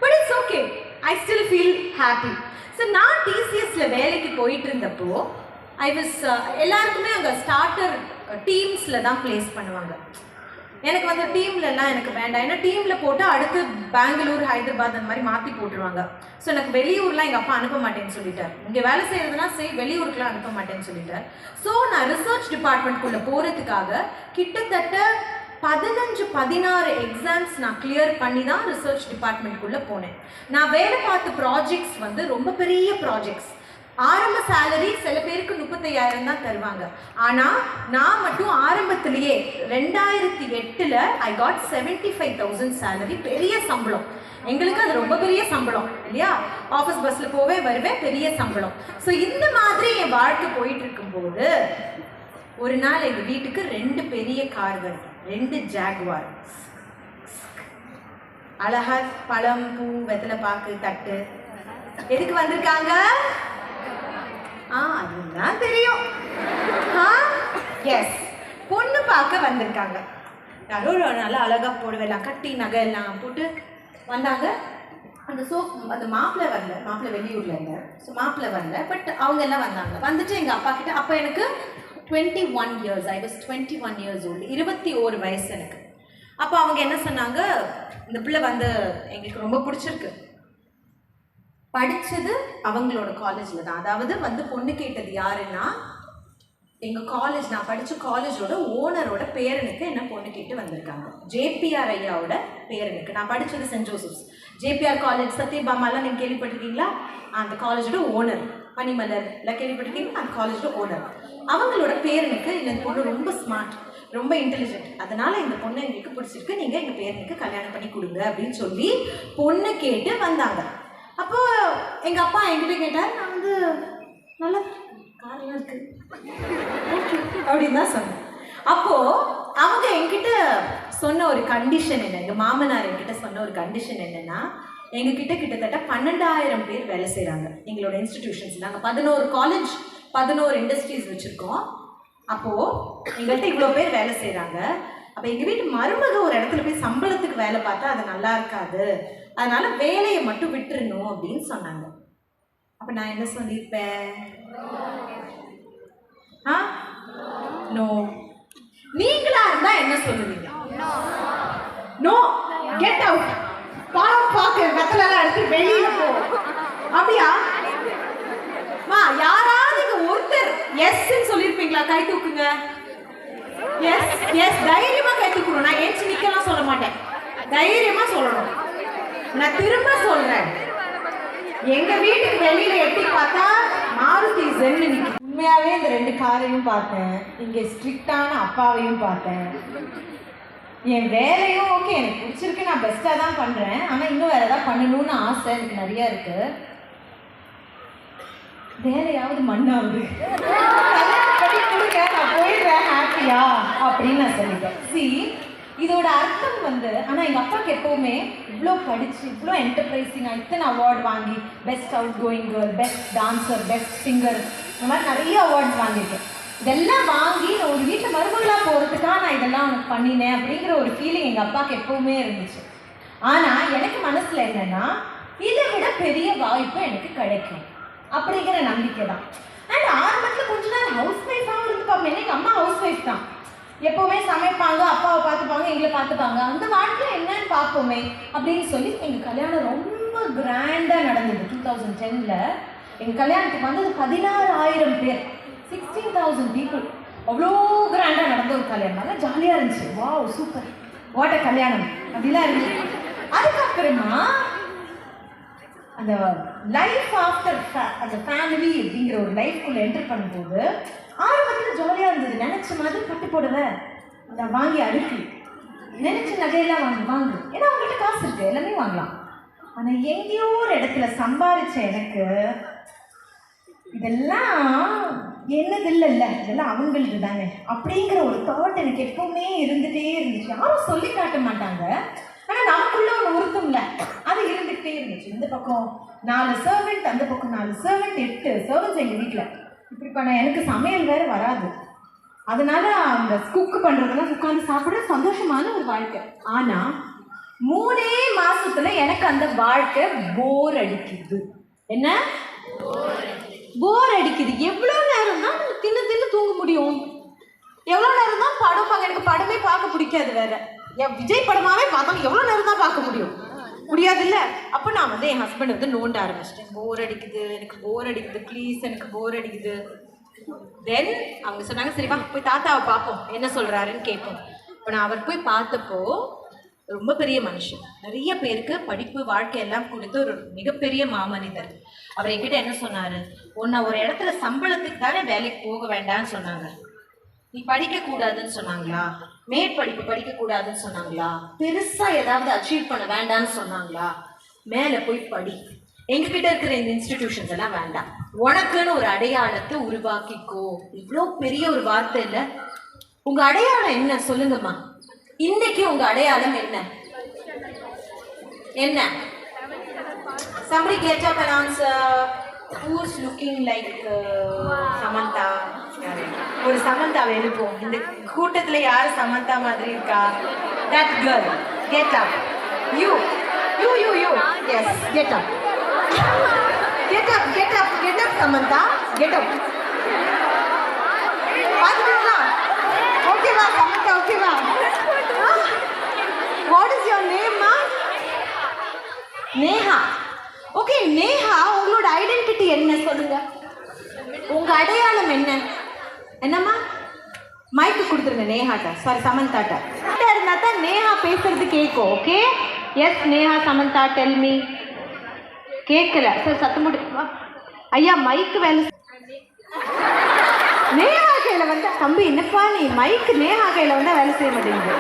But it's okay, I still feel happy. So நான் டிசிஎஸ்ல வேலைக்கு போயிட்டு இருந்தப்போ ஐ வாஸ் எல்லாருக்குமே அங்கே ஸ்டார்டர் டீம்ஸில் தான் பிளேஸ் பண்ணுவாங்க. எனக்கு வந்து டீம்லலாம் எனக்கு வேண்டாம், ஏன்னா டீமில் போட்டு அடுத்து பெங்களூர், ஹைதராபாத் அந்த மாதிரி மாற்றி போட்டுருவாங்க. ஸோ எனக்கு வெளியூர்லாம் எங்கள் அப்பா அனுப்ப மாட்டேன்னு சொல்லிட்டார். இங்கே வேலை செய்கிறதுனா சரி, வெளியூருக்குலாம் அனுப்ப மாட்டேன்னு சொல்லிட்டார். ஸோ நான் ரிசர்ச் டிபார்ட்மெண்ட்குள்ளே போகிறதுக்காக கிட்டத்தட்ட 15-16 எக்ஸாம்ஸ் நான் கிளியர் பண்ணி தான் ரிசர்ச் டிபார்ட்மெண்ட்குள்ளே போனேன். நான் வேலை பார்த்த ப்ராஜெக்ட்ஸ் வந்து ரொம்ப பெரிய ப்ராஜெக்ட்ஸ். ஆரம்ப சேலரி சில பேருக்கு 35,000 தான் தருவாங்க. ஆனால் நான் மட்டும் ஆரம்பத்திலேயே 2008 ஐ காட் 75,000 சேலரி. பெரிய சம்பளம் எங்களுக்கு, அது ரொம்ப பெரிய சம்பளம் இல்லையா? ஆஃபீஸ் பஸ்ஸில் போவே வருவேன், பெரிய சம்பளம். ஸோ இந்த மாதிரி என் வாழ்க்கை போயிட்டு இருக்கும்போது ஒரு நாள் எங்கள் வீட்டுக்கு 2 பெரிய கார் வருது, 2 ஜாகுவார். அழகா பழம், பூ, வெத்தலை பாக்கு, தட்டு. எதுக்கு வந்திருக்காங்க? அதுதான் தெரியும். எஸ், பொண்ணு பார்க்க வந்திருக்காங்க. யாரோ நல்லா அழகா போடுவேலாம் கட்டி நகை எல்லாம் போட்டு வந்தாங்க. அந்த மாப்பிள்ளை வரல, மாப்பிள்ளை வெளியூர்ல இல்லை. ஸோ மாப்பிள்ளை வரல, பட் அவங்க எல்லாம் வந்தாங்க. வந்துட்டு எங்கள் அப்பா கிட்ட, அப்போ எனக்கு 21 years, I was 21 years old, 21 வயசு எனக்கு. அப்போ அவங்க என்ன சொன்னாங்க, இந்த பிள்ளை வந்து எங்களுக்கு ரொம்ப பிடிச்சிருக்கு, படித்தது அவங்களோட காலேஜில் தான். அதாவது வந்து பொண்ணு கேட்டது யாருன்னா எங்கள் காலேஜ், நான் படித்த காலேஜோட ஓனரோட பேரனுக்கு என்ன பொண்ணு கேட்டு வந்திருக்காங்க. ஜேபிஆர் ஐயாவோட பேரனுக்கு. நான் படித்தது சென்ட் ஜோசப்ஸ், ஜேபிஆர் காலேஜ், சத்யபாமாலாம் நீங்கள் கேள்விப்பட்டிருக்கீங்களா? அந்த காலேஜோட ஓனர் பனிமலர் எல்லாம் கேள்விப்பட்டிருக்கீங்களா? அந்த காலேஜோட ஓனர். அவங்களோட பேரனுக்கு இந்த பொண்ணு ரொம்ப ஸ்மார்ட், ரொம்ப இன்டெலிஜென்ட், அதனால இந்த பொண்ணு எங்களுக்கு பிடிச்சிருக்கு, நீங்கள் எங்கள் பேரனுக்கு கல்யாணம் பண்ணி கொடுங்க அப்படின்னு சொல்லி பொண்ணு கேட்டு வந்தாங்க. அப்போ எங்கள் அப்பா என்கிட்ட கேட்டார். நான் வந்து நல்லா காரெல்லாம் இருக்கு அப்படின்னு தான் சொன்னேன். அப்போது அவங்க என்கிட்ட சொன்ன ஒரு கண்டிஷன் என்ன, எங்கள் மாமனார் என்கிட்ட சொன்ன ஒரு கண்டிஷன் என்னென்னா, எங்ககிட்ட கிட்டத்தட்ட 12,000 பேர் வேலை செய்கிறாங்க எங்களோட இன்ஸ்டிடியூஷன்ஸ். நாங்கள் 11 காலேஜ், 11 இண்டஸ்ட்ரீஸ் வச்சுருக்கோம். அப்போது எங்கள்கிட்ட இவ்வளோ பேர் வேலை செய்கிறாங்க. அப்போ எங்கள் வீட்டு மருமக ஒரு இடத்துல போய் சம்பளத்துக்கு வேலை பார்த்தா அது நல்லா இருக்காது, அதனால வேலையை மட்டும் விட்டுருணும் அப்படின்னு சொன்னாங்க. அப்போ நான் என்ன சொல்லியிருப்பேன்? நோ. நீங்களா இருந்தா என்ன சொல்லுவீங்க? நோ, கெட் அவுட், பணம் பார்க்க வெத்தலாம் எடுத்து வெளியில போ, அப்படியா? யாராவது இங்க ஒருத்தர் எஸ் சொல்லிருப்பீங்களா? கை தூக்குங்க. எஸ் எஸ், தைரியமா கை தூக்கணும். நான் ஏச்சு நிக்கலாம் சொல்ல மாட்டேன், தைரியமா சொல்லணும். நான் திரும்ப சொல்றேன், எங்க வீட்டுக்கு வெளியில எட்டி பார்த்தா மாருதி ஜென்னு நிற்கும். உண்மையாவே இந்த 2 காரையும் பார்த்தேன், இங்க ஸ்ட்ரிக்டான அப்பாவையும் பார்த்தேன். என் வேலையும் ஓகே, எனக்கு பிடிச்சிருக்கு, நான் பெஸ்டா தான் பண்றேன். ஆனா இன்னும் வேற ஏதாவது பண்ணணும்னு ஆசை எனக்கு நிறைய இருக்கு. வேலையாவது மண்ணாவது நான் போயிடுறேன் ஹாப்பியா அப்படின்னு நான் சொல்லிட்டேன். இதோட அர்த்தம் வந்து, ஆனால் எங்கள் அப்பாவுக்கு எப்போவுமே இவ்வளோ படித்து இவ்வளோ என்டர்பிரைசிங்காக இத்தனை அவார்டு வாங்கி, best out going girl, best dancer, best singer, இந்த மாதிரி நிறைய அவார்ட்ஸ் வாங்கியிருக்கேன். இதெல்லாம் வாங்கி நான் ஒரு வீட்டில் மருமகளாக போகிறதுக்காக நான் இதெல்லாம் உனக்கு பண்ணினேன் அப்படிங்கிற ஒரு ஃபீலிங் எங்கள் அப்பாவுக்கு எப்போவுமே இருந்துச்சு. ஆனால் எனக்கு மனசில் என்னென்னா, இதை விட பெரிய வாய்ப்பு எனக்கு கிடைக்கும் அப்படிங்கிற நம்பிக்கை தான். அண்ட் ஆரம்பத்தில் கொஞ்ச நாள் ஹவுஸ் ஒய்ஃபாகவும் இருந்து பார்ப்பேன். எங்கள் அம்மா ஹவுஸ் ஒய்ஃப் தான், எப்போவுமே சமைப்பாங்க, அப்பாவை பார்த்துப்பாங்க, எங்களை பார்த்துப்பாங்க. அந்த வாழ்க்கையில் என்னன்னு பார்ப்போமே அப்படின்னு சொல்லி எங்கள் கல்யாணம் ரொம்ப கிராண்டாக நடந்தது. 2010 எங்கள் கல்யாணத்துக்கு வந்தது 16,000 பேர், 16,000 பீப்புள். அவ்வளோ கிராண்டாக நடந்த ஒரு கல்யாணம், நல்லா ஜாலியாக இருந்துச்சு. வாவ், சூப்பர், வாட் அ கல்யாணம் அப்படிலாம் இருந்துச்சு. அதுக்கப்புறமா அந்த லைஃப் ஆஃப்டர் அந்த ஃபேமிலி அப்படிங்கிற ஒரு லைஃப்குள்ளே என்டர் பண்ணும்போது ஆரம்பத்தில் ஜாலியாக இருந்தது. நினச்ச மாதிரி பட்டு போடுவேன், அதை வாங்கி அடுக்கி நினச்ச நகையெல்லாம் வாங்கு, ஏன்னா அவங்கள்ட்ட காசு இருக்குது, எல்லாமே வாங்கலாம். ஆனால் எங்கேயோ ஒரு இடத்துல சம்பாதிச்ச எனக்கு இதெல்லாம் என்னது இல்லைல்ல, இதெல்லாம் அவங்களுக்கு தானே அப்படிங்கிற ஒரு தாட் எனக்கு எப்பவுமே இருந்துகிட்டே இருந்துச்சு. யாரும் சொல்லி காட்ட மாட்டாங்க, ஆனால் நமக்குள்ள ஒரு உறுத்தும் இல்லை, அது இருந்துகிட்டே இருந்துச்சு. இந்த பக்கம் 4 சர்வெண்ட், அந்த பக்கம் 4 சர்வெண்ட், 8 சர்வெண்ட்ஸ் எங்கள் வீட்டில். இப்படி பண்ண எனக்கு சமையல் வேறு வராது, அதனால அந்த குக்கு பண்ணுறதெல்லாம் உட்காந்து சாப்பிட சந்தோஷமான ஒரு வாழ்க்கை. ஆனால் 3 மாசத்துல எனக்கு அந்த வாழ்க்கை போர் அடிக்குது. என்ன போர் அடிக்குது? எவ்வளோ நேரம் தான் தின்னு தின்னு தூங்க முடியும்? எவ்வளோ நேரம் தான் படம் பார்க்க? எனக்கு படமே பார்க்க பிடிக்காது. வேற விஜய் படமாவே பார்த்தாலும் எவ்வளோ நேரம் தான் பார்க்க முடியும்? முடியாது இல்லை. அப்போ நான் வந்து என் ஹஸ்பண்ட் வந்து நோண்ட ஆரம்பிச்சிட்டேன். போர் அடிக்குது, எனக்கு போர் அடிக்குது, ப்ளீஸ் எனக்கு போர் அடிக்குது. தென் அவங்க சொன்னாங்க, சரி வா போய் தாத்தாவை பார்ப்போம், என்ன சொல்கிறாருன்னு கேட்போம். இப்போ நான் அவர் போய் பார்த்தப்போ ரொம்ப பெரிய மனுஷன், நிறைய பேருக்கு படிப்பு வாழ்க்கை எல்லாம் கொடுத்து ஒரு மிகப்பெரிய மாமனிதர். அவர் என்கிட்ட என்ன சொன்னார், உன்னை ஒரு இடத்துல சம்பளத்துக்கு தானே வேலைக்கு போக வேண்டாம்னு சொன்னாங்க, நீ படிக்கக்கூடாதுன்னு சொன்னாங்களா, மேற்படிப்பு படிக்கக்கூடாதுன்னு சொன்னாங்களா, பெருசாக ஏதாவது அச்சீவ் பண்ண வேண்டாம்னு சொன்னாங்களா, மேலே போய் படி, எங்ககிட்ட இருக்கிற இந்த இன்ஸ்டிடியூஷன்ஸ் எல்லாம் வேண்டாம், உனக்குன்னு ஒரு அடையாளத்தை உருவாக்கிக்கோ. இவ்வளோ பெரிய ஒரு வார்த்தை இல்லை? உங்கள் அடையாளம் என்ன சொல்லுங்கம்மா? இன்னைக்கு உங்க அடையாளம் என்ன? என்ன? Somebody get up and answer. Who's looking like Samantha? ஒரு சமந்தாவை எழுப்போம். இந்த கூட்டத்துல யார் சமந்தா மாதிரி இருக்கா? That girl. Get up. You. Yes, get up. Get up, get up, get up, Samantha. Get up. பாத்துக்கலாம். ஓகேவா சமந்தா? ஓகேவா? What is your name, ma? Neha. Okay Neha, உங்களோட ஐடென்டிட்டி என்ன சொல்லுங்க? உங்க அடையாளம் என்ன? என்னம்மா? மைக்கு கொடுத்துருங்க நேஹாட்ட, சாரி சமந்தாட்ட. இருந்தா தான் நேஹா பேசுறது கேட்கும். Okay yes Neha Samantha tell me. கேட்கல சார், சத்தம் போட்டு ஐயா மைக்கு வேலை. நேஹா கையில் வந்தா தம்பி என்னப்பா நீ மைக்கு நேஹா கையில் வந்தால் வேலை செய்ய மாட்டேங்குது.